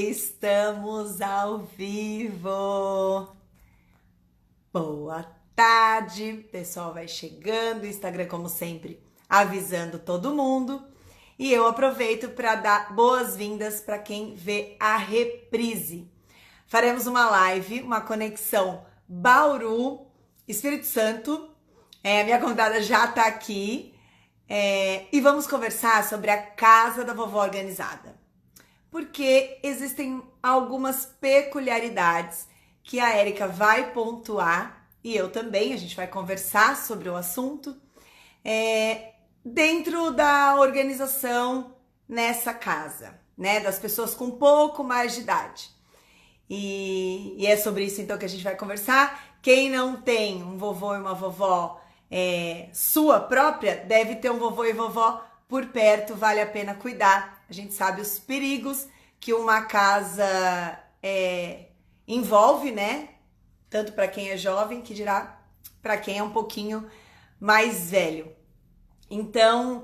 Estamos ao vivo. Boa tarde, pessoal vai chegando, o Instagram como sempre avisando todo mundo. E eu aproveito para dar boas-vindas para quem vê a reprise. Faremos uma live, uma conexão Bauru, Espírito Santo. A minha convidada já está aqui. E vamos conversar sobre a Casa da Vovó Organizada, porque existem algumas peculiaridades que a Érica vai pontuar e eu também, a gente vai conversar sobre o assunto dentro da organização nessa casa, né? Das pessoas com um pouco mais de idade. E é sobre isso então que a gente vai conversar. Quem não tem um vovô e uma vovó sua própria, deve ter um vovô e vovó por perto, vale a pena cuidar. A gente sabe os perigos que uma casa envolve, né? Tanto para quem é jovem, que dirá para quem é um pouquinho mais velho. Então,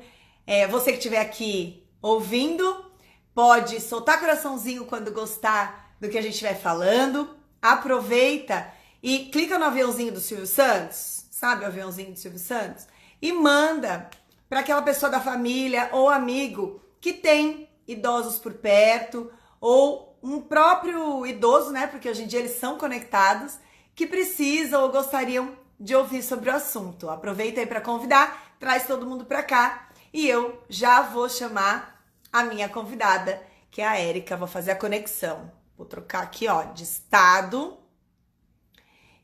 você que estiver aqui ouvindo, pode soltar coraçãozinho quando gostar do que a gente estiver falando. Aproveita e clica no aviãozinho do Silvio Santos, sabe o aviãozinho do Silvio Santos? E manda para aquela pessoa da família ou amigo que tem idosos por perto ou um próprio idoso, né? Porque hoje em dia eles são conectados, que precisam ou gostariam de ouvir sobre o assunto. Aproveita aí para convidar, traz todo mundo para cá e eu já vou chamar a minha convidada, que é a Érica. Vou fazer a conexão. Vou trocar aqui, ó, de estado.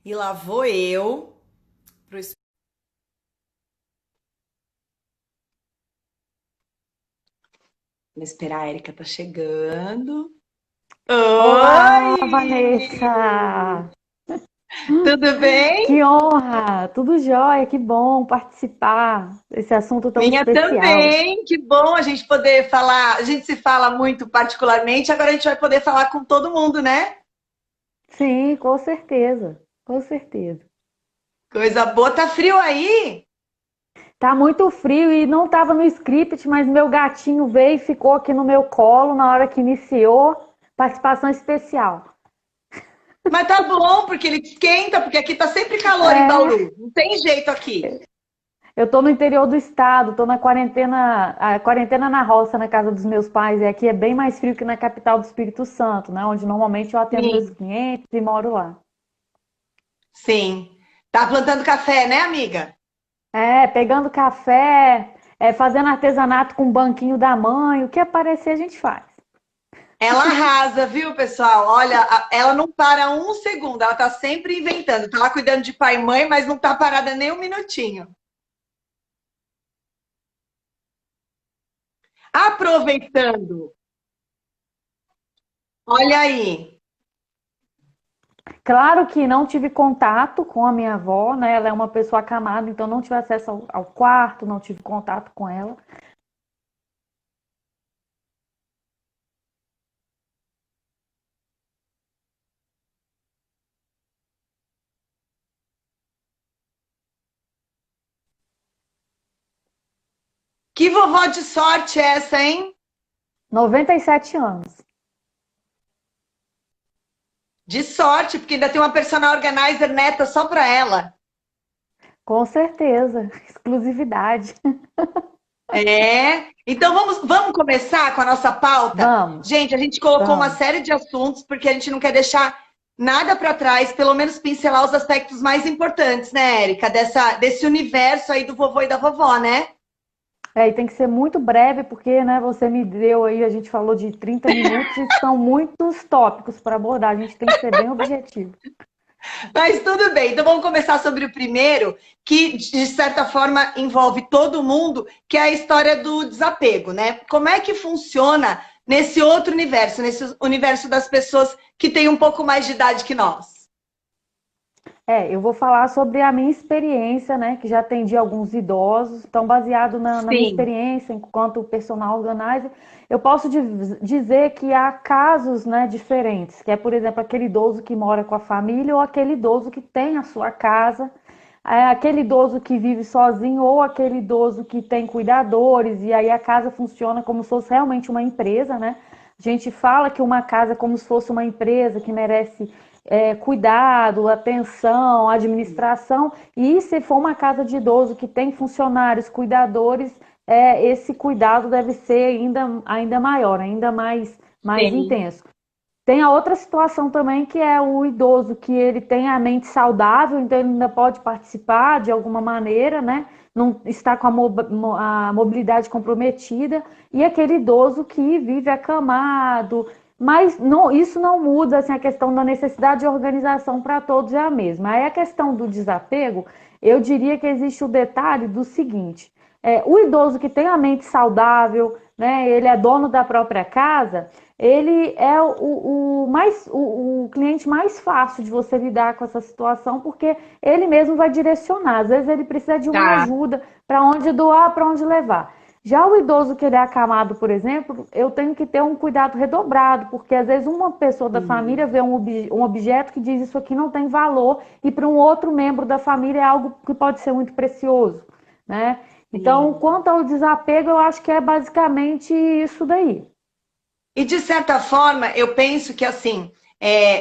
E lá vou eu pro... Vou esperar, a Érica tá chegando. Olá, Oi! Vanessa! Tudo bem? Que honra! Tudo jóia, que bom participar desse assunto tão Minha especial. também, que bom a gente poder falar. A gente se fala muito particularmente, agora a gente vai poder falar com todo mundo, né? Sim, com certeza, com certeza. Coisa boa, tá frio aí? Tá muito frio e não estava no script, mas meu gatinho veio e ficou aqui no meu colo na hora que iniciou. Participação especial. Mas tá bom, porque ele esquenta, porque aqui tá sempre calor em É, Bauru. Não tem jeito aqui. eu tô no interior do estado, tô na quarentena, a quarentena na roça, na casa dos meus pais, e aqui é bem mais frio que na capital do Espírito Santo, né? Onde normalmente eu atendo meus Sim, clientes e moro lá. sim. Tá plantando café, né, amiga? É, pegando café, fazendo artesanato com o banquinho da mãe, o que aparecer a gente faz. Ela arrasa, viu, pessoal? Olha, ela não para um segundo, ela tá sempre inventando. Tá lá cuidando de pai e mãe, mas não tá parada nem um minutinho. Aproveitando, olha aí. Claro que não tive contato com a minha avó, né? Ela é uma pessoa acamada, então não tive acesso ao quarto, não tive contato com ela. Que vovó de sorte é essa, hein? 97 anos. De sorte, porque ainda tem uma personal organizer neta só pra ela. Com certeza, exclusividade. Então vamos começar com a nossa pauta? Vamos, Gente, a gente colocou uma vamos. série de assuntos porque a gente não quer deixar nada para trás, pelo menos pincelar os aspectos mais importantes, né, Érica? Desse universo aí do vovô e da vovó, né? E tem que ser muito breve, porque, né, você me deu aí, a gente falou de 30 minutos e são muitos tópicos para abordar, a gente tem que ser bem objetivo. Mas tudo bem, então vamos começar sobre o primeiro, que de certa forma envolve todo mundo, que é a história do desapego, né? Como é que funciona nesse outro universo, nesse universo das pessoas que têm um pouco mais de idade que nós? Eu vou falar sobre a minha experiência, né, que já atendi alguns idosos, então baseado na minha Sim. experiência enquanto personal organizer, eu posso dizer que há casos, né, diferentes, que é, por exemplo, aquele idoso que mora com a família ou aquele idoso que tem a sua casa, aquele idoso que vive sozinho ou aquele idoso que tem cuidadores, e aí a casa funciona como se fosse realmente uma empresa, né? A gente fala que uma casa é como se fosse uma empresa que merece cuidado, atenção, administração, e se for uma casa de idoso que tem funcionários, cuidadores, esse cuidado deve ser ainda maior, mais Sim. intenso. Tem a outra situação também, que é o idoso que ele tem a mente saudável, então ele ainda pode participar de alguma maneira, né? Não está com a mobilidade comprometida, e aquele idoso que vive acamado, mas não, isso não muda assim, a questão da necessidade de organização para todos é a mesma. Aí a questão do desapego, eu diria que existe o detalhe do seguinte: o idoso que tem a mente saudável, né? Ele é dono da própria casa, ele é o cliente mais fácil de você lidar com essa situação, porque ele mesmo vai direcionar. Às vezes ele precisa de uma Tá. ajuda para onde doar, para onde levar. Já o idoso que ele é acamado, por exemplo, eu tenho que ter um cuidado redobrado, porque às vezes uma pessoa da família Hum, vê um objeto que diz isso aqui não tem valor, e para um outro membro da família é algo que pode ser muito precioso, né? Então, sim. quanto ao desapego, eu acho que é basicamente isso daí. E de certa forma, eu penso que assim,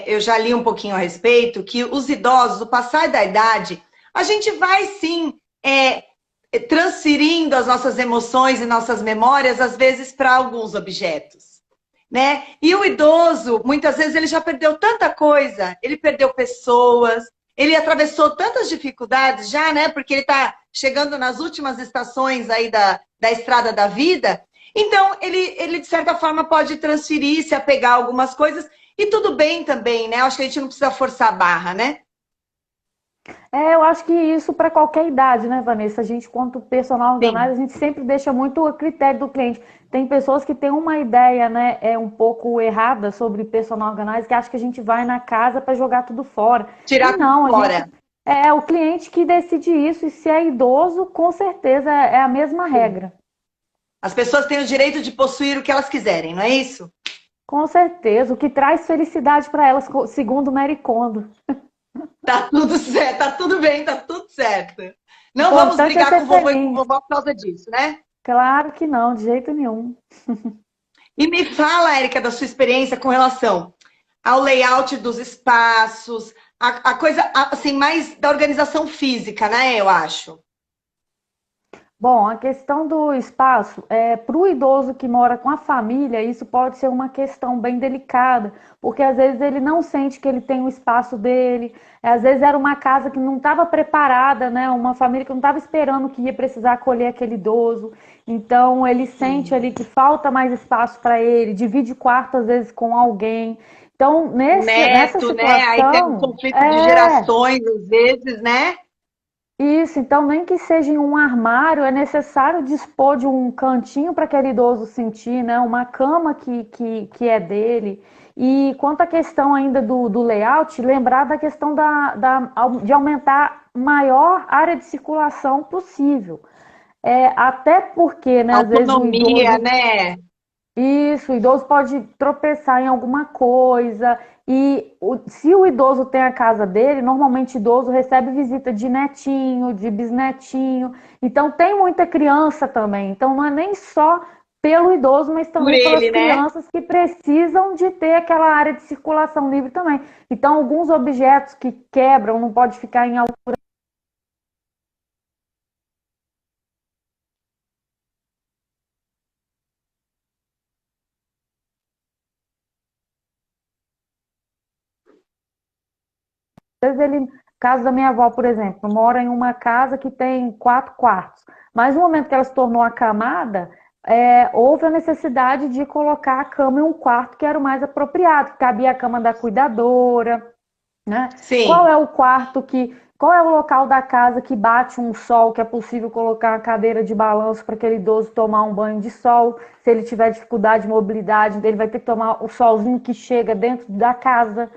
eu já li um pouquinho a respeito, que os idosos, o passar da idade, a gente vai sim transferindo as nossas emoções e nossas memórias, às vezes, para alguns objetos. Né? E o idoso, muitas vezes, ele já perdeu tanta coisa, ele perdeu pessoas, ele atravessou tantas dificuldades já, né? Porque ele está chegando nas últimas estações aí da estrada da vida. Então, ele, de certa forma, pode transferir, se apegar a algumas coisas, e tudo bem também, né? Acho que a gente não precisa forçar a barra, né? Eu acho que isso para qualquer idade, né, Vanessa? A gente, quanto personal organizer, Sim. a gente sempre deixa muito a critério do cliente. Tem pessoas que têm uma ideia, né, um pouco errada sobre personal organizer, que acha que a gente vai na casa para jogar tudo fora. E Tirar tudo não, a gente fora. é o cliente que decide isso, e se é idoso, com certeza é a mesma Sim. regra. As pessoas têm o direito de possuir o que elas quiserem, não é isso? Com certeza, o que traz felicidade para elas, segundo Mary Kondo. Tá tudo certo, tá tudo bem, tá tudo certo. O Não vamos importante é brigar com ser o vovô e com feliz. a vovó por causa disso, né? Claro que não, de jeito nenhum. E me fala, Érica, da sua experiência com relação ao layout dos espaços, a coisa assim, mais da organização física, né? Eu acho. Bom, a questão do espaço, para o idoso que mora com a família, isso pode ser uma questão bem delicada, porque às vezes ele não sente que ele tem o espaço dele, às vezes era uma casa que não estava preparada, né? Uma família que não estava esperando que ia precisar acolher aquele idoso, então ele sente ali que falta mais espaço para ele, divide quarto às vezes com alguém. Então, nessa Neto, né? Aí tem um situação, conflito de gerações, às vezes, né? isso, então, nem que seja em um armário, é necessário dispor de um cantinho para aquele idoso sentir, né? Uma cama que é dele. E quanto à questão ainda do layout, lembrar da questão de aumentar a maior área de circulação possível. Até porque, né, às vezes o Autonomia, idoso né? isso, o idoso pode tropeçar em alguma coisa. E se o idoso tem a casa dele, normalmente o idoso recebe visita de netinho, de bisnetinho. Então tem muita criança também. Então não é nem só pelo idoso, mas Por também pelas ele, né? crianças que precisam de ter aquela área de circulação livre também. Então alguns objetos que quebram não pode ficar em altura. Às vezes ele, caso da minha avó, por exemplo, mora em uma casa que tem 4 quartos, mas no momento que ela se tornou acamada, houve a necessidade de colocar a cama em um quarto que era o mais apropriado, que cabia a cama da cuidadora, né? Qual Sim. é o quarto que, qual é o local da casa que bate um sol, que é possível colocar uma cadeira de balanço para aquele idoso tomar um banho de sol? Se ele tiver dificuldade de mobilidade, ele vai ter que tomar o solzinho que chega dentro da casa.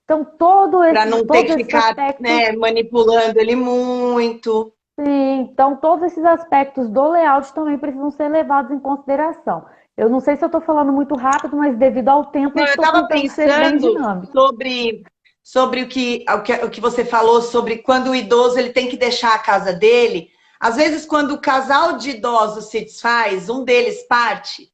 Então, Para não ter que todos esses ficar, aspectos, né, manipulando ele muito. sim, então todos esses aspectos do layout também precisam ser levados em consideração. Eu não sei se eu estou falando muito rápido, mas devido ao tempo eu Não, eu estou estava tentando ser bem pensando dinâmico. sobre o que você falou sobre quando o idoso ele tem que deixar a casa dele. Às vezes, quando o casal de idosos se desfaz, um deles parte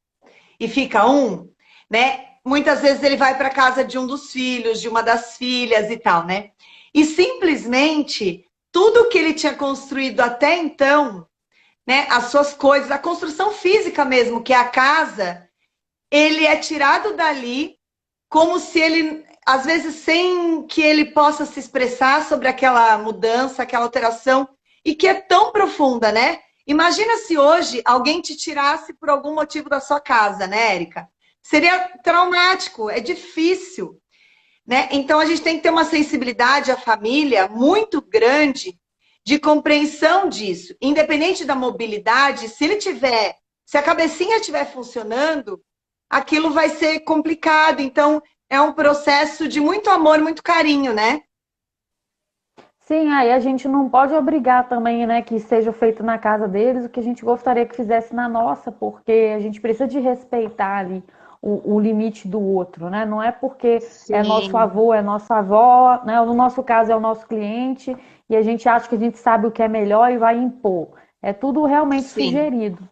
e fica um, né? muitas vezes ele vai para casa de um dos filhos, de uma das filhas e tal, né? E simplesmente tudo que ele tinha construído até então, né, as suas coisas, a construção física mesmo, que é a casa, ele é tirado dali como se ele, às vezes, sem que ele possa se expressar sobre aquela mudança, aquela alteração, e que é tão profunda, né? Imagina se hoje alguém te tirasse por algum motivo da sua casa, né, Érica? Seria traumático, é difícil, né? Então a gente tem que ter uma sensibilidade à família muito grande de compreensão disso. Independente da mobilidade, se ele tiver, se a cabecinha estiver funcionando, aquilo vai ser complicado. Então, é um processo de muito amor, muito carinho, né? Sim, aí a gente não pode obrigar também, né, que seja feito na casa deles o que a gente gostaria que fizesse na nossa, porque a gente precisa de respeitar ali o limite do outro, né? Não é porque é nosso Sim, avô, é nossa avó, né? No nosso caso é o nosso cliente e a gente acha que a gente sabe o que é melhor e vai impor. É tudo realmente sim. sugerido.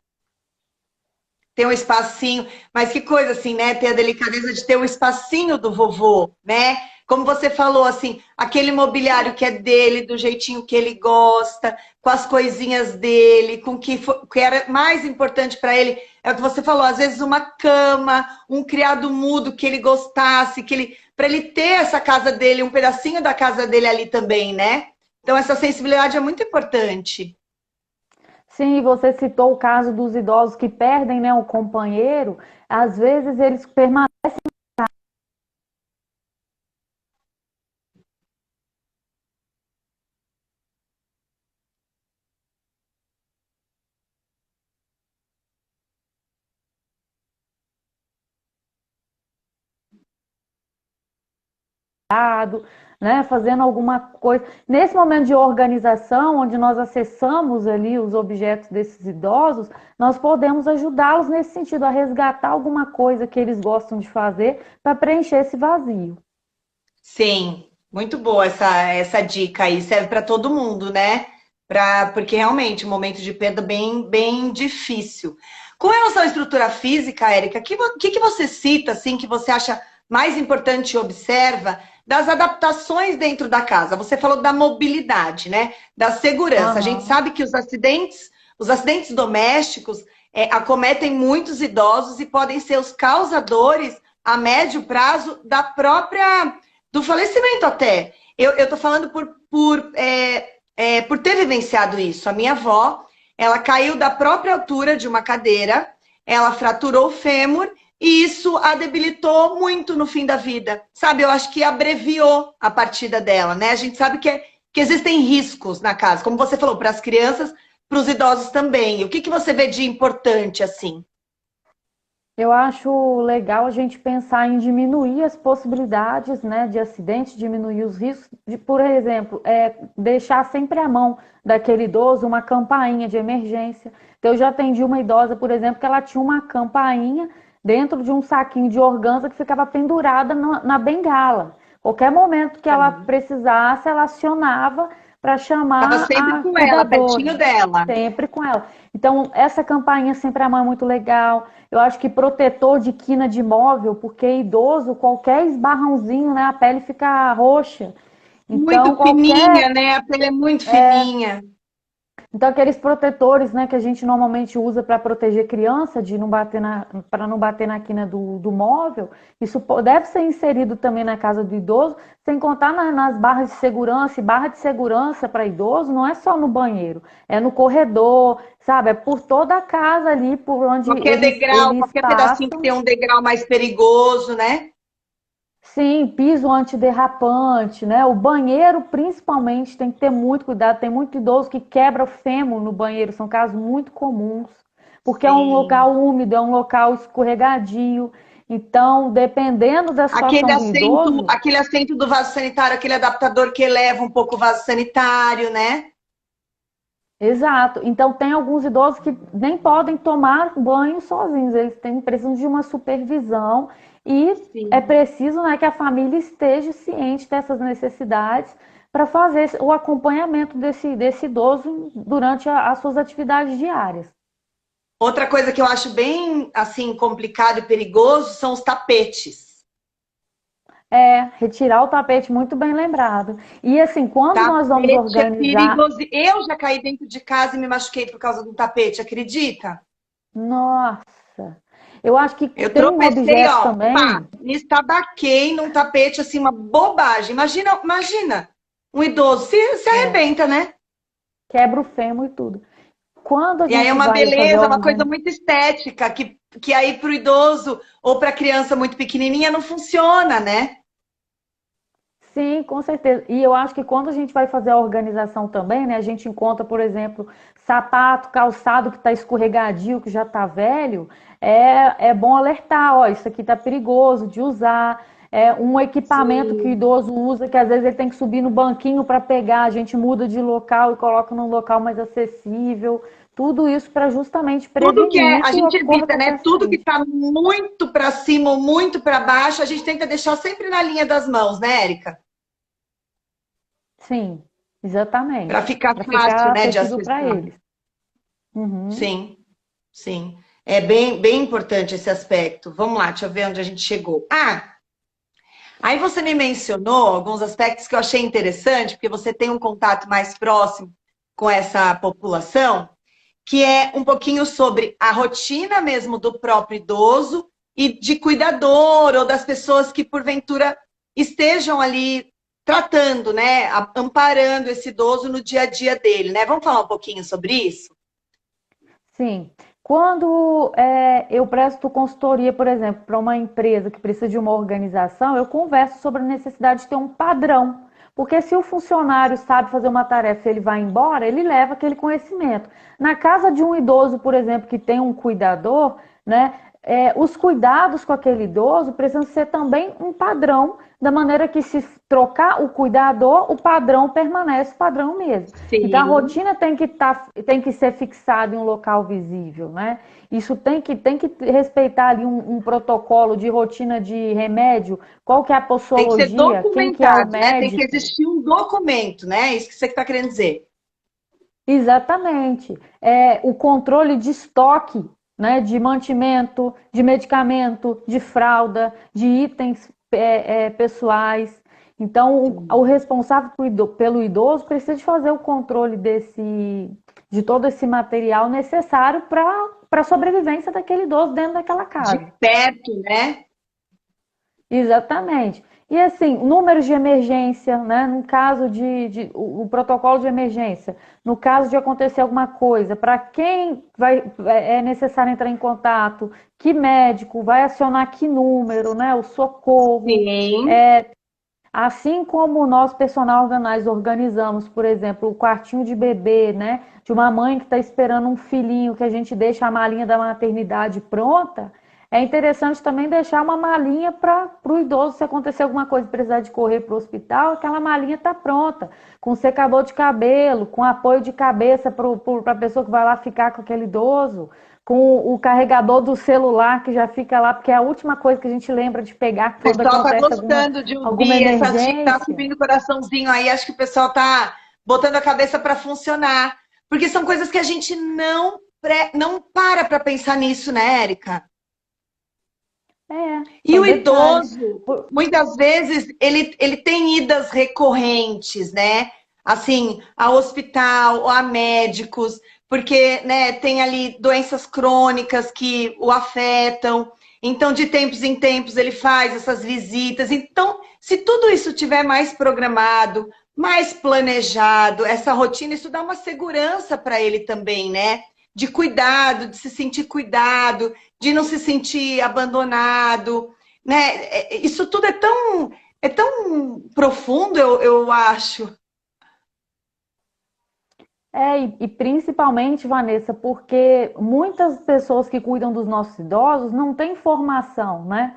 Ter um espacinho, mas que coisa assim, né? Ter a delicadeza de ter o espacinho do vovô, né? Como você falou, assim, aquele mobiliário que é dele, do jeitinho que ele gosta, com as coisinhas dele, com que era mais importante para ele, é o que você falou, às vezes uma cama, um criado mudo que ele gostasse, que ele, para ele ter essa casa dele, um pedacinho da casa dele ali também, né? Então essa sensibilidade é muito importante. Sim, você citou o caso dos idosos que perdem, né, o companheiro, às vezes eles permanecem né, fazendo alguma coisa. Nesse momento de organização, onde nós acessamos ali os objetos desses idosos, nós podemos ajudá-los nesse sentido, a resgatar alguma coisa que eles gostam de fazer para preencher esse vazio. Sim, muito boa essa dica aí. Serve para todo mundo, né? Porque realmente, um momento de perda bem difícil. Com relação à estrutura física, Érica, que você cita, assim, que você acha mais importante e observa das adaptações dentro da casa? Você falou da mobilidade, né? Da segurança. A gente Aham. sabe que os acidentes domésticos acometem muitos idosos e podem ser os causadores a médio prazo do falecimento até. Eu tô falando por ter vivenciado isso. A minha avó, ela caiu da própria altura de uma cadeira, ela fraturou o fêmur e isso a debilitou muito no fim da vida. Sabe, eu acho que abreviou a partida dela, né? A gente sabe que existem riscos na casa, como você falou, para as crianças, para os idosos também. O que você vê de importante assim? Eu acho legal a gente pensar em diminuir as possibilidades, né, de acidente, diminuir os riscos, de, por exemplo, deixar sempre à mão daquele idoso uma campainha de emergência. Então, eu já atendi uma idosa, por exemplo, que ela tinha uma campainha dentro de um saquinho de organza que ficava pendurada na bengala. Qualquer momento que ela precisasse, ela acionava para Estava chamar sempre a com ela, cuidadora, pertinho dela. sempre com ela. Então, essa campainha sempre à mão é muito legal. Eu acho que protetor de quina de móvel, porque idoso, qualquer esbarrãozinho, né, a pele fica roxa. Então, Muito fininha, né? A pele é muito fininha. então, aqueles protetores, né, que a gente normalmente usa para proteger criança, de não bater para não bater na quina do móvel, isso deve ser inserido também na casa do idoso, sem contar nas barras de segurança. E barra de segurança para idoso não é só no banheiro, é no corredor, sabe? É por toda a casa ali, por onde Qualquer degrau, eles qualquer pedacinho que passam. tem um degrau mais perigoso, né? Sim, piso antiderrapante, né? O banheiro, principalmente, tem que ter muito cuidado. Tem muito idoso que quebra o fêmur no banheiro, são casos muito comuns, porque é um Sim. local úmido, é um local escorregadio. Então, dependendo da Aquele situação do assento, idoso, aquele assento do vaso sanitário, aquele adaptador que eleva um pouco o vaso sanitário, né? exato. Então, tem alguns idosos que nem podem tomar banho sozinhos, precisam de uma supervisão e é Sim. preciso, né, que a família esteja ciente dessas necessidades para fazer o acompanhamento desse idoso durante as suas atividades diárias. Outra coisa que eu acho bem, assim, complicado e perigoso são os tapetes. É, retirar o tapete, muito bem lembrado. E assim, quando nós vamos Tapete é organizar, perigoso. Eu já caí dentro de casa e me machuquei por causa do tapete, acredita? nossa, eu acho que Eu tem um tropecei, objeto ó, pá, também, me estabaquei num tapete, assim, uma bobagem. Imagina, um idoso se é, arrebenta, né? quebra o fêmur e tudo. Quando a E aí é gente uma vai fazer a beleza, uma coisa organização, muito estética, que aí pro idoso ou pra criança muito pequenininha não funciona, né? sim, com certeza. E eu acho que quando a gente vai fazer a organização também, né, a gente encontra, por exemplo, sapato, calçado que está escorregadio, que já está velho, é bom alertar, ó, isso aqui está perigoso de usar. É um equipamento que o Sim. idoso usa, que às vezes ele tem que subir no banquinho para pegar, a gente muda de local e coloca num local mais acessível. Tudo isso para justamente Tudo que é, prevenir a que gente ocorra evita, qualquer né? Tudo que acidente. tá muito para cima ou muito para baixo, a gente tenta deixar sempre na linha das mãos, né, Érica? Sim, Para exatamente. ficar Para fácil, ficar né, de acessível para acessar. eles. Uhum. Sim, sim. É bem importante esse aspecto. Vamos lá, deixa eu ver onde a gente chegou. Ah, aí você me mencionou alguns aspectos que eu achei interessante, porque você tem um contato mais próximo com essa população, que é um pouquinho sobre a rotina mesmo do próprio idoso e de cuidador ou das pessoas que porventura estejam ali tratando, né, amparando esse idoso no dia a dia dele, né? Vamos falar um pouquinho sobre isso? Sim. Quando eu presto consultoria, por exemplo, para uma empresa que precisa de uma organização, eu converso sobre a necessidade de ter um padrão. Porque se o funcionário sabe fazer uma tarefa e ele vai embora, ele leva aquele conhecimento. Na casa de um idoso, por exemplo, que tem um cuidador, né, os cuidados com aquele idoso precisam ser também um padrão, da maneira que se trocar o cuidador, o padrão permanece o padrão mesmo. Então a Sim. rotina tem que ser fixada em um local visível, né? Isso tem que respeitar ali um protocolo de rotina de remédio, qual que é a Tem que ser posologia, quem que é o documentado, né? Tem que médico. existir um documento, né? Isso que você está querendo dizer. Exatamente. O controle de estoque, né, de mantimento, de medicamento, de fralda, de itens pessoais. Então, o Sim. responsável pelo idoso precisa de fazer o controle de todo esse material necessário para a sobrevivência daquele idoso dentro daquela De casa. perto, né? Exatamente. E assim, números de emergência, né? No caso o protocolo de emergência, no caso de acontecer alguma coisa, para quem é necessário entrar em contato, que médico vai acionar que número, né? O socorro. Sim. Assim como nós, personal organizer, organizamos, por exemplo, o quartinho de bebê, né? De uma mãe que está esperando um filhinho, que a gente deixa a malinha da maternidade pronta, é interessante também deixar uma malinha para o idoso, se acontecer alguma coisa, precisar de correr para o hospital, aquela malinha está pronta, com secador de cabelo, com apoio de cabeça para a pessoa que vai lá ficar com aquele idoso, com o carregador do celular que já fica lá, porque é a última coisa que a gente lembra de pegar O quando pessoal tá acontece gostando de alguma ouvir essas dicas, tá emergência. subindo o coraçãozinho aí. Acho que o pessoal tá botando a cabeça para funcionar. Porque são coisas que a gente não para pensar nisso, né, Érica? E São o detalhes. idoso, muitas vezes, ele tem idas recorrentes, né? Assim, ao hospital, ou a médicos, porque, né, tem ali doenças crônicas que o afetam. Então, de tempos em tempos, ele faz essas visitas. Então, se tudo isso tiver mais programado, mais planejado, essa rotina, isso dá uma segurança para ele também, né? De cuidado, de se sentir cuidado, de não se sentir abandonado, né? Isso tudo é tão profundo, eu acho. E principalmente, Vanessa, porque muitas pessoas que cuidam dos nossos idosos não têm formação, né?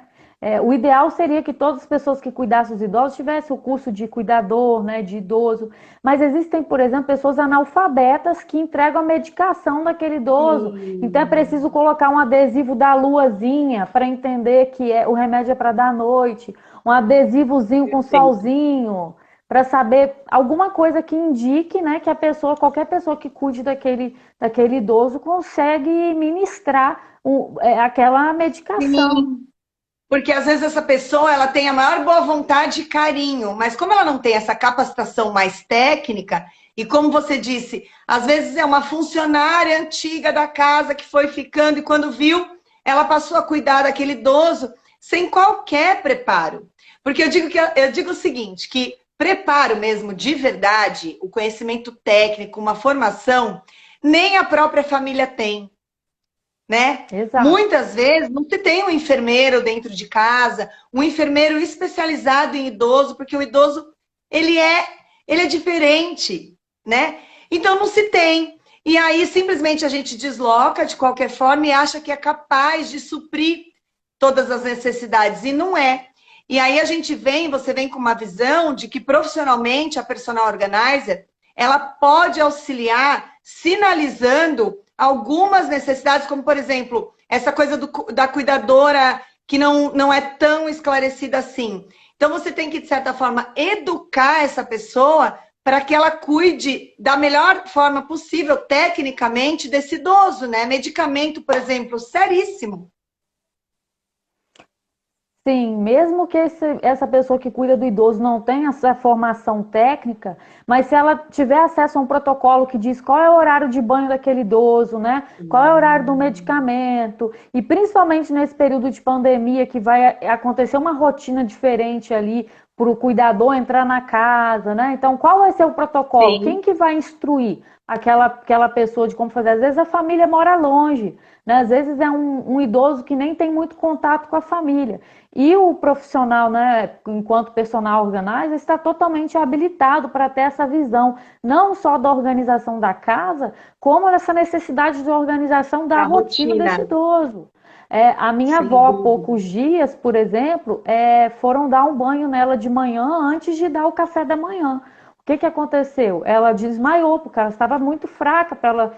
O ideal seria que todas as pessoas que cuidassem dos idosos tivessem o curso de cuidador, né, de idoso. Mas existem, por exemplo, pessoas analfabetas que entregam a medicação daquele idoso. Então é Sim, preciso colocar um adesivo da luazinha para entender que o remédio é para dar à noite, um adesivozinho com perfeito. solzinho. para saber alguma coisa que indique, né, que a pessoa, qualquer pessoa que cuide daquele idoso consegue ministrar aquela medicação. Sim. Porque às vezes essa pessoa ela tem a maior boa vontade e carinho, mas como ela não tem essa capacitação mais técnica, e como você disse, às vezes é uma funcionária antiga da casa que foi ficando e quando viu, ela passou a cuidar daquele idoso sem qualquer preparo. Porque eu digo o seguinte, que preparo mesmo de verdade, o conhecimento técnico, uma formação, nem a própria família tem, né? Exato. Muitas vezes não se tem um enfermeiro dentro de casa, um enfermeiro especializado em idoso, porque o idoso ele é, ele é diferente, né? Então não se tem. E aí simplesmente a gente desloca de qualquer forma e acha que é capaz de suprir todas as necessidades e não é. E aí a gente vem, você vem com uma visão de que profissionalmente a personal organizer, ela pode auxiliar sinalizando algumas necessidades, como por exemplo, essa coisa da cuidadora que não é tão esclarecida assim. Então você tem que, de certa forma, educar essa pessoa para que ela cuide da melhor forma possível, tecnicamente, desse idoso, né? Medicamento, por exemplo, seríssimo. Sim, mesmo que essa pessoa que cuida do idoso não tenha essa formação técnica, mas se ela tiver acesso a um protocolo que diz qual é o horário de banho daquele idoso, né? Qual é o horário do medicamento, e principalmente nesse período de pandemia que vai acontecer uma rotina diferente ali para o cuidador entrar na casa, né? Então, qual vai ser o protocolo? Quem Sim. que vai instruir aquela pessoa de como fazer? Às vezes a família mora longe, né? Às vezes é um idoso que nem tem muito contato com a família. E o profissional, né, enquanto personal organizer, está totalmente habilitado para ter essa visão, não só da organização da casa, como dessa necessidade de organização da A rotina desse rotina, idoso. A minha sem avó, há dúvida. poucos dias, por exemplo, foram dar um banho nela de manhã antes de dar o café da manhã. O que aconteceu? Ela desmaiou, porque ela estava muito fraca para ela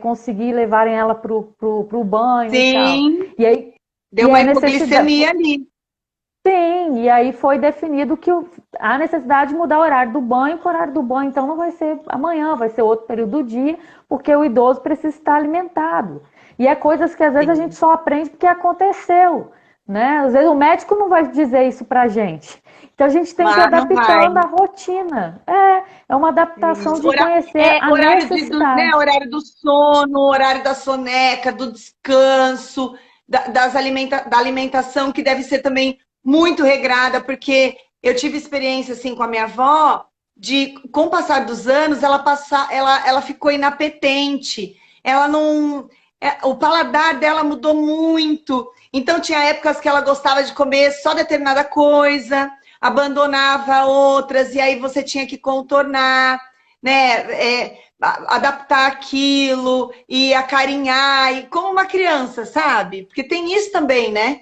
conseguir levarem ela para o banho e tal. Sim, E aí, deu e uma a necessidade. hipoglicemia ali. Sim, e aí foi definido que há necessidade de mudar o horário do banho, que o horário do banho então não vai ser amanhã, vai ser outro período do dia, porque o idoso precisa estar alimentado. E é coisas que às vezes a gente Sim. só aprende porque aconteceu, né? Às vezes o médico não vai dizer isso pra gente. Então a gente tem que ir Mas não vai. adaptando a rotina. É uma adaptação Isso. de conhecer a Horário né, necessidade. horário do sono, horário da soneca, do descanso, da alimentação, que deve ser também muito regrada, porque eu tive experiência assim com a minha avó, de com o passar dos anos, ela ficou inapetente. Ela não. O paladar dela mudou muito. Então tinha épocas que ela gostava de comer só determinada coisa, abandonava outras, e aí você tinha que contornar, né? Adaptar aquilo e acarinhar, e como uma criança, sabe? Porque tem isso também, né?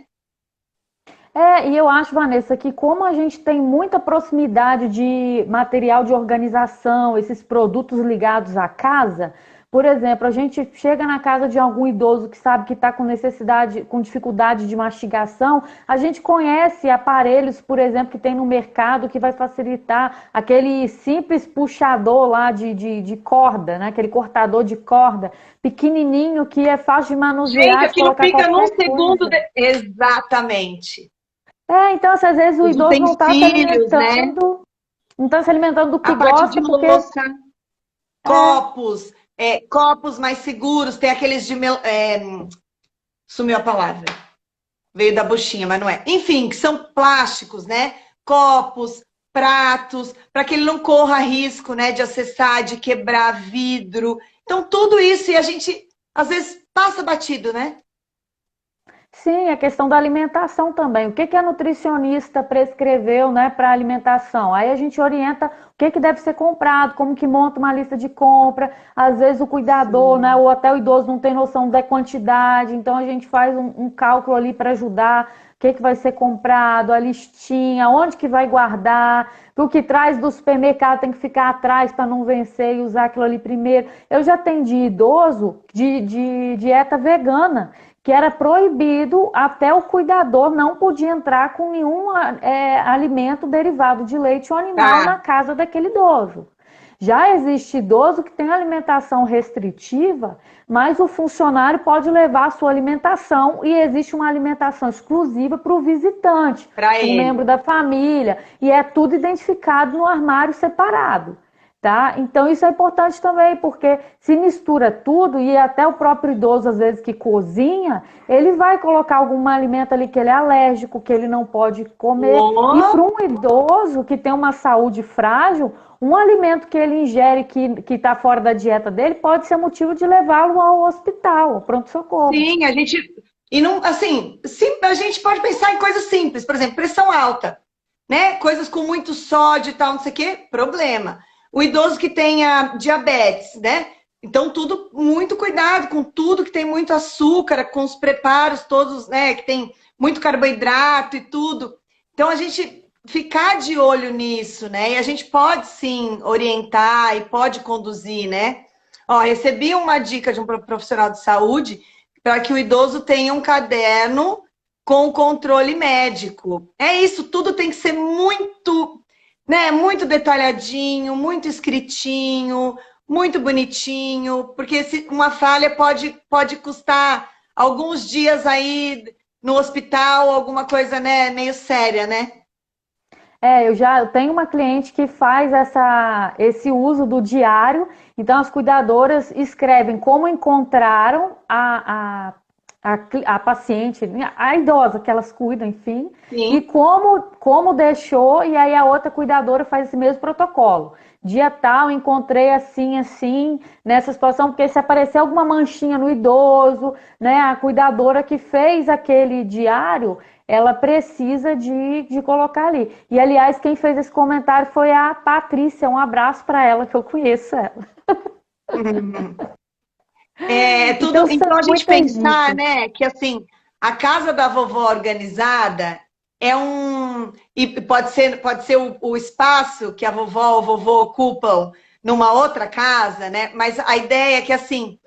E eu acho, Vanessa, que como a gente tem muita proximidade de material de organização, esses produtos ligados à casa, por exemplo, a gente chega na casa de algum idoso que sabe que está com necessidade, com dificuldade de mastigação, a gente conhece aparelhos, por exemplo, que tem no mercado que vai facilitar aquele simples puxador lá de corda, né? Aquele cortador de corda, pequenininho que é fácil de Gente, manusear, de aquilo colocar fica num qualquer segundo. coisa. Exatamente. Então, assim, às vezes o Os idoso não está se utensílios, né? alimentando, não está se alimentando do A que parte de gosta, porque louça, é, copos, copos mais seguros, tem aqueles sumiu a palavra. Veio da buchinha, mas não é. Enfim, que são plásticos, né? Copos, pratos, para que ele não corra risco, né, de acessar, de quebrar vidro. Então, tudo isso, e a gente, às vezes, passa batido, né? sim, a questão da alimentação também. O que a nutricionista prescreveu, né, para alimentação? Aí a gente orienta o que deve ser comprado, como que monta uma lista de compra. Às vezes o cuidador, né, Sim. ou até o idoso não tem noção da quantidade, então a gente faz um cálculo ali para ajudar. O que vai ser comprado, a listinha, onde que vai guardar, o que traz do supermercado tem que ficar atrás para não vencer e usar aquilo ali primeiro. Eu já atendi idoso de dieta vegana, que era proibido, até o cuidador não podia entrar com nenhum alimento derivado de leite ou animal na Tá. casa daquele idoso. Já existe idoso que tem alimentação restritiva, mas o funcionário pode levar a sua alimentação e existe uma alimentação exclusiva para o visitante, Para para um membro ele. da família, e é tudo identificado no armário separado. Tá? Então isso é importante também, porque se mistura tudo e até o próprio idoso, às vezes, que cozinha, ele vai colocar algum alimento ali que ele é alérgico, que ele não pode comer. E para Oh, um idoso que tem uma saúde frágil, um alimento que ele ingere que está fora da dieta dele pode ser motivo de levá-lo ao hospital, ao pronto-socorro. sim, a gente. E não, assim, a gente pode pensar em coisas simples, por exemplo, pressão alta, né? Coisas com muito sódio e tal, não sei o quê, problema. O idoso que tenha diabetes, né? Então, tudo, muito cuidado com tudo que tem muito açúcar, com os preparos todos, né? Que tem muito carboidrato e tudo. Então, a gente ficar de olho nisso, né? E a gente pode sim orientar e pode conduzir, né? Ó, recebi uma dica de um profissional de saúde para que o idoso tenha um caderno com controle médico. É isso, tudo tem que ser muito, né, muito detalhadinho, muito escritinho, muito bonitinho, porque uma falha pode custar alguns dias aí no hospital, alguma coisa, né, meio séria, né? Eu tenho uma cliente que faz esse uso do diário, então as cuidadoras escrevem como encontraram a paciente, a idosa que elas cuidam, enfim, e Sim. como deixou, e aí a outra cuidadora faz esse mesmo protocolo. Dia tal, encontrei assim, assim, nessa situação, porque se aparecer alguma manchinha no idoso, né, a cuidadora que fez aquele diário, ela precisa de colocar ali. E, aliás, quem fez esse comentário foi a Patrícia, um abraço para ela, que eu conheço ela. É Então, tudo. são Então a gente muitas pensar, dicas. né, que assim, a casa da vovó organizada é e pode ser o espaço que a vovó ou o vovô ocupam numa outra casa, né? Mas a ideia é que assim,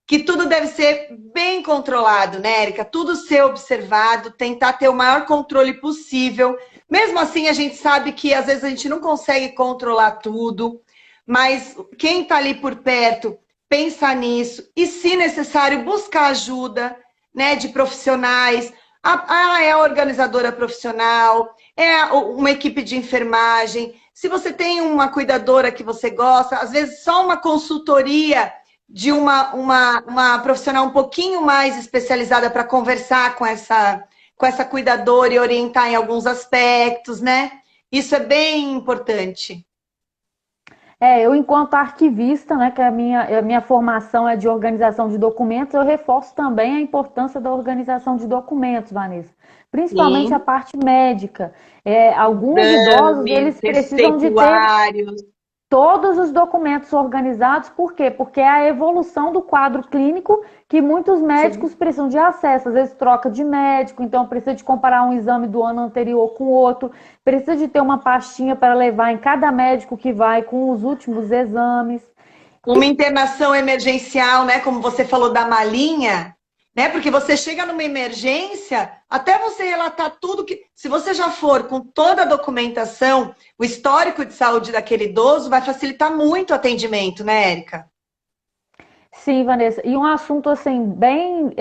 que tudo deve ser bem controlado, né, Érica? Tudo ser observado, tentar ter o maior controle possível. Mesmo assim, a gente sabe que às vezes a gente não consegue controlar tudo, mas quem está ali por perto pensar nisso e, se necessário, buscar ajuda, né, de profissionais. É a organizadora profissional, é uma equipe de enfermagem. Se você tem uma cuidadora que você gosta, às vezes só uma consultoria de uma profissional um pouquinho mais especializada para conversar com essa cuidadora e orientar em alguns aspectos, né? Isso é bem importante. Eu, enquanto arquivista, né, que a minha formação é de organização de documentos, eu reforço também a importância da organização de documentos, Vanessa. Principalmente a Sim. parte médica. Alguns idosos, Exames, eles precisam de ter receituários. todos os documentos organizados, por quê? Porque é a evolução do quadro clínico que muitos médicos Sim. precisam de acesso. Às vezes troca de médico, então precisa de comparar um exame do ano anterior com o outro, precisa de ter uma pastinha para levar em cada médico que vai com os últimos exames. Uma internação emergencial, né? Como você falou da malinha, né? Porque você chega numa emergência, até você relatar tudo que. Se você já for com toda a documentação, o histórico de saúde daquele idoso vai facilitar muito o atendimento, né, Érica? Sim, Vanessa. E um assunto assim bem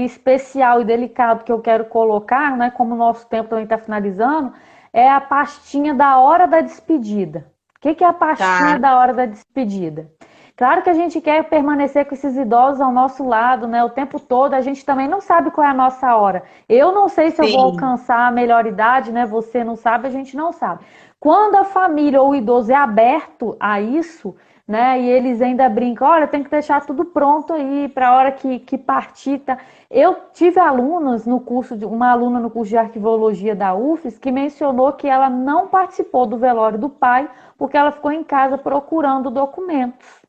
especial e delicado que eu quero colocar, né, como o nosso tempo também está finalizando, é a pastinha da hora da despedida. O que é a Tá. pastinha da hora da despedida? Claro que a gente quer permanecer com esses idosos ao nosso lado, né, o tempo todo. A gente também não sabe qual é a nossa hora. Eu não sei se eu vou Sim. alcançar a melhor idade, né? Você não sabe, a gente não sabe. Quando a família ou o idoso é aberto a isso, né? E eles ainda brincam, olha, tem que deixar tudo pronto aí para a hora que partir, tá? Eu tive alunas no curso uma aluna no curso de arquivologia da UFES que mencionou que ela não participou do velório do pai porque ela ficou em casa procurando documentos.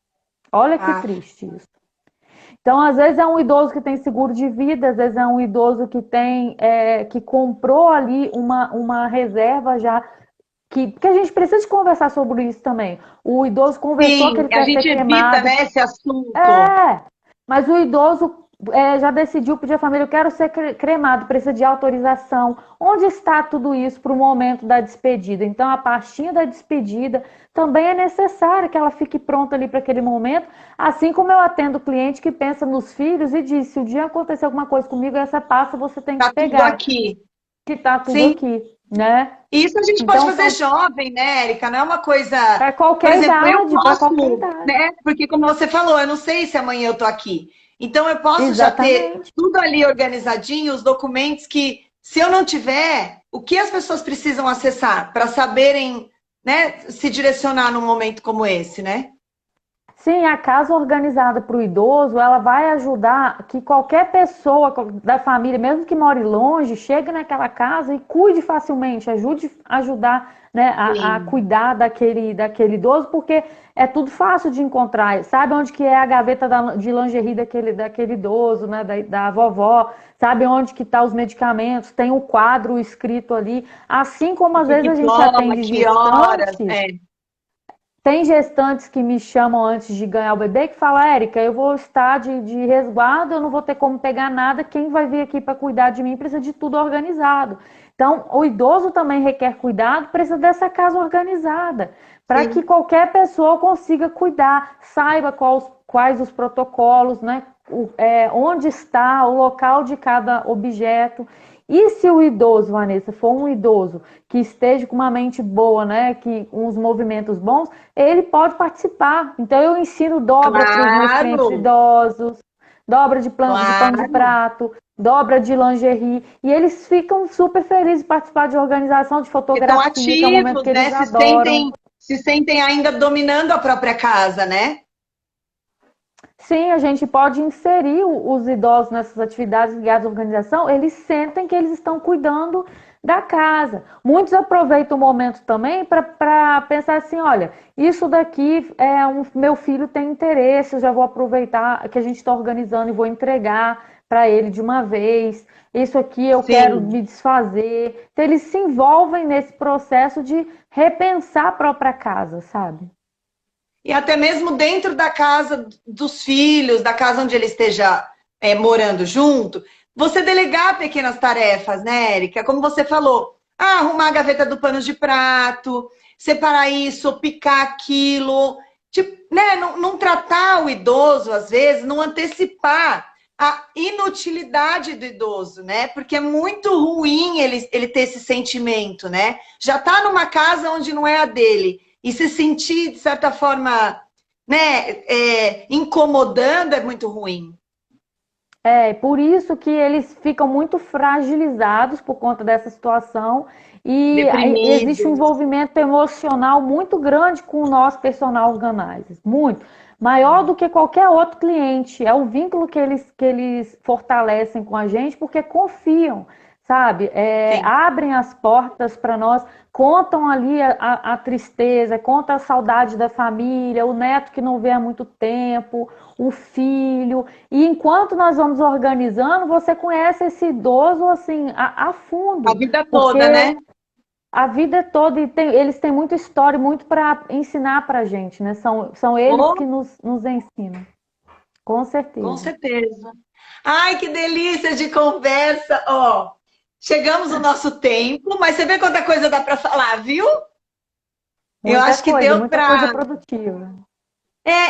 Olha que Ah, triste isso. Então, às vezes é um idoso que tem seguro de vida, às vezes é um idoso que que comprou ali uma reserva já que a gente precisa de conversar sobre isso também. O idoso conversou que sim, ele a quer ser gente evita, cremado. né, esse assunto. Mas o idoso já decidiu pedir à família, eu quero ser cremado, precisa de autorização. Onde está tudo isso para o momento da despedida? Então, a pastinha da despedida também é necessária que ela fique pronta ali para aquele momento, assim como eu atendo o cliente que pensa nos filhos e diz, se o dia acontecer alguma coisa comigo, essa pasta você tem que Tá tudo pegar, aqui. que está tudo Sim. aqui, né? Isso a gente pode Então, fazer são jovem, né, Érica? Não é uma coisa. para Por qualquer exemplo, eu idade, para qualquer posso, idade. né? Porque, como você falou, eu não sei se amanhã eu tô aqui. Então, eu posso já ter Exatamente. tudo ali organizadinho, os documentos que, se eu não tiver, o que as pessoas precisam acessar para saberem, né, se direcionar num momento como esse, né? Sim, a casa organizada para o idoso, ela vai ajudar que qualquer pessoa da família, mesmo que more longe, chegue naquela casa e cuide facilmente, ajude ajudar, né, a Sim. cuidar daquele idoso, porque é tudo fácil de encontrar. Sabe onde que é a gaveta de lingerie daquele idoso, né, da vovó? Sabe onde que estão os medicamentos? Tem o quadro escrito ali. Assim como O às que vezes que a gente toma, atende que horas, gestantes. é. Tem gestantes que me chamam antes de ganhar o bebê que fala, Érica, eu vou estar de resguardo, eu não vou ter como pegar nada, quem vai vir aqui para cuidar de mim precisa de tudo organizado. Então, o idoso também requer cuidado, precisa dessa casa organizada, para que Sim. qualquer pessoa consiga cuidar, saiba quais os protocolos, né? Onde está o local de cada objeto. E se o idoso, Vanessa, for um idoso que esteja com uma mente boa, né, que uns movimentos bons, ele pode participar. Então eu ensino dobra para os meus clientes Claro, idosos, dobra de pano de claro. prato, dobra de lingerie, e eles ficam super felizes de participar de organização de Que estão fotografia, que é um momento ativos, que né? eles adoram. Se sentem ainda dominando a própria casa, né? Sim, a gente pode inserir os idosos nessas atividades ligadas à organização, eles sentem que eles estão cuidando da casa. Muitos aproveitam o momento também para pensar assim, olha, isso daqui meu filho tem interesse, eu já vou aproveitar que a gente está organizando e vou entregar para ele de uma vez. Isso aqui eu quero Sim. me desfazer. Então, eles se envolvem nesse processo de repensar a própria casa, sabe? E até mesmo dentro da casa dos filhos, da casa onde ele esteja morando junto, você delegar pequenas tarefas, né, Érica? Como você falou, arrumar a gaveta do pano de prato, separar isso, picar aquilo, tipo, né? Não tratar o idoso, às vezes, não antecipar a inutilidade do idoso, né? Porque é muito ruim ele ter esse sentimento, né? Já está numa casa onde não é a dele e se sentir, de certa forma, né, incomodando é muito ruim. Por isso que eles ficam muito fragilizados por conta dessa situação e aí existe um Deprimidos. envolvimento emocional muito grande com o nosso personal organizer, muito. Maior do que qualquer outro cliente. É o vínculo que eles fortalecem com a gente porque confiam, sabe? Sim. Abrem as portas para nós, contam ali a tristeza, contam a saudade da família, o neto que não vê há muito tempo, o filho. E enquanto nós vamos organizando, você conhece esse idoso assim a A fundo, vida toda, porque né? a vida toda eles têm muita história, muito para ensinar para a gente, né? São eles que Oh, nos ensinam, com com certeza. certeza. Ai, que delícia de conversa. Ó, chegamos no nosso tempo, mas você vê quanta coisa dá para falar, viu? Eu acho que deu Muita coisa para. produtiva.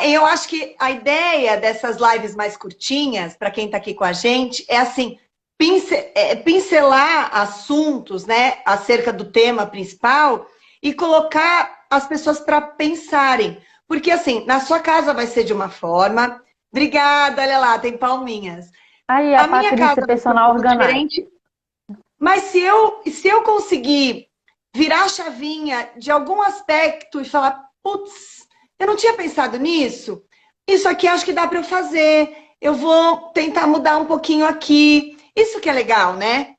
Eu acho que a ideia dessas lives mais curtinhas, para quem está aqui com a gente, é assim, pincelar assuntos, né, acerca do tema principal e colocar as pessoas para pensarem. Porque, assim, na sua casa vai ser de uma forma. Obrigada, olha lá, tem palminhas. Aí a A minha casa Patrícia, vai ser um personal pouco organizer. diferente, mas se eu conseguir virar a chavinha de algum aspecto e falar, putz, eu não tinha pensado nisso, isso aqui acho que dá para eu fazer, eu vou tentar mudar um pouquinho aqui. Isso que é legal, né?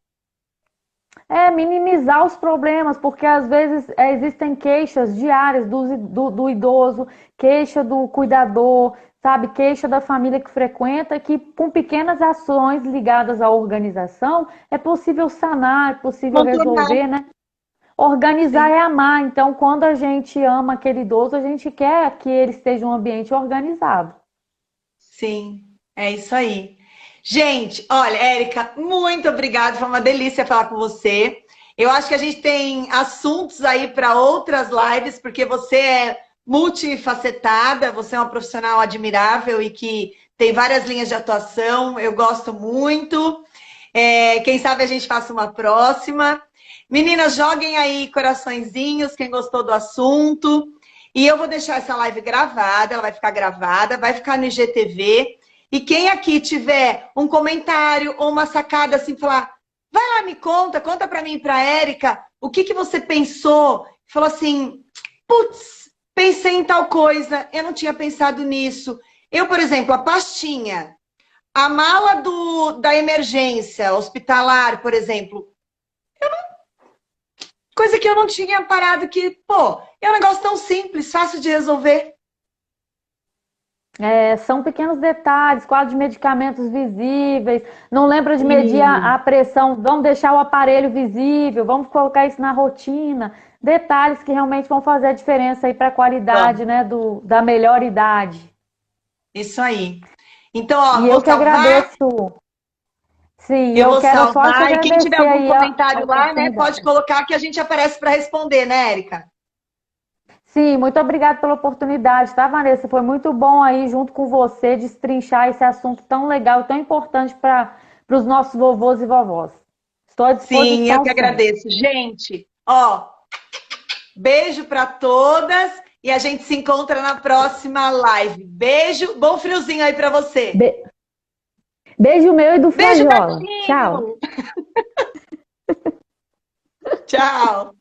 Minimizar os problemas, porque às vezes existem queixas diárias do idoso, queixa do cuidador, sabe, queixa da família que frequenta, que com pequenas ações ligadas à organização é possível sanar, é possível Contornar. resolver, né? Organizar Sim, é amar, então quando a gente ama aquele idoso, a gente quer que ele esteja em um ambiente organizado. sim, é isso aí. Gente, olha, Érica, muito obrigada. Foi uma delícia falar com você. Eu acho que a gente tem assuntos aí para outras lives, porque você é multifacetada, você é uma profissional admirável e que tem várias linhas de atuação. Eu gosto muito. Quem sabe a gente faça uma próxima. Meninas, joguem aí coraçõezinhos, quem gostou do assunto. E eu vou deixar essa live gravada, ela vai ficar gravada, vai ficar no IGTV. E quem aqui tiver um comentário ou uma sacada assim, falar, vai lá, me conta, conta para mim e para Érica, o que você pensou? Falou assim, putz, pensei em tal coisa, eu não tinha pensado nisso. Eu, por exemplo, a pastinha, a mala da emergência hospitalar, por exemplo, coisa que eu não tinha parado que, pô, é um negócio tão simples, fácil de resolver. São pequenos detalhes, quadro de medicamentos visíveis. Não lembra de medir Sim. a pressão, vamos deixar o aparelho visível, vamos colocar isso na rotina. Detalhes que realmente vão fazer a diferença aí para a qualidade, Vamos. né, da melhor idade. Isso aí. Então, ó, E vou eu que salvar. agradeço. Sim, Eu eu vou quero só te salvar. E quem tiver agradecer algum aí a comentário lá, né, pode oportunidade. colocar que a gente aparece para responder, né, Érica? Sim, muito obrigada pela oportunidade, tá, Vanessa? Foi muito bom aí, junto com você, destrinchar esse assunto tão legal e tão importante para os nossos vovôs e vovós. Estou à Sim, eu disposição que sempre. agradeço. Gente, ó, beijo para todas e a gente se encontra na próxima live. Beijo, bom friozinho aí para você. Be- Beijo meu e do Beijo, Frajola. Tchau. Betinho. Tchau.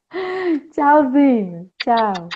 Tchauzinho. Tchau.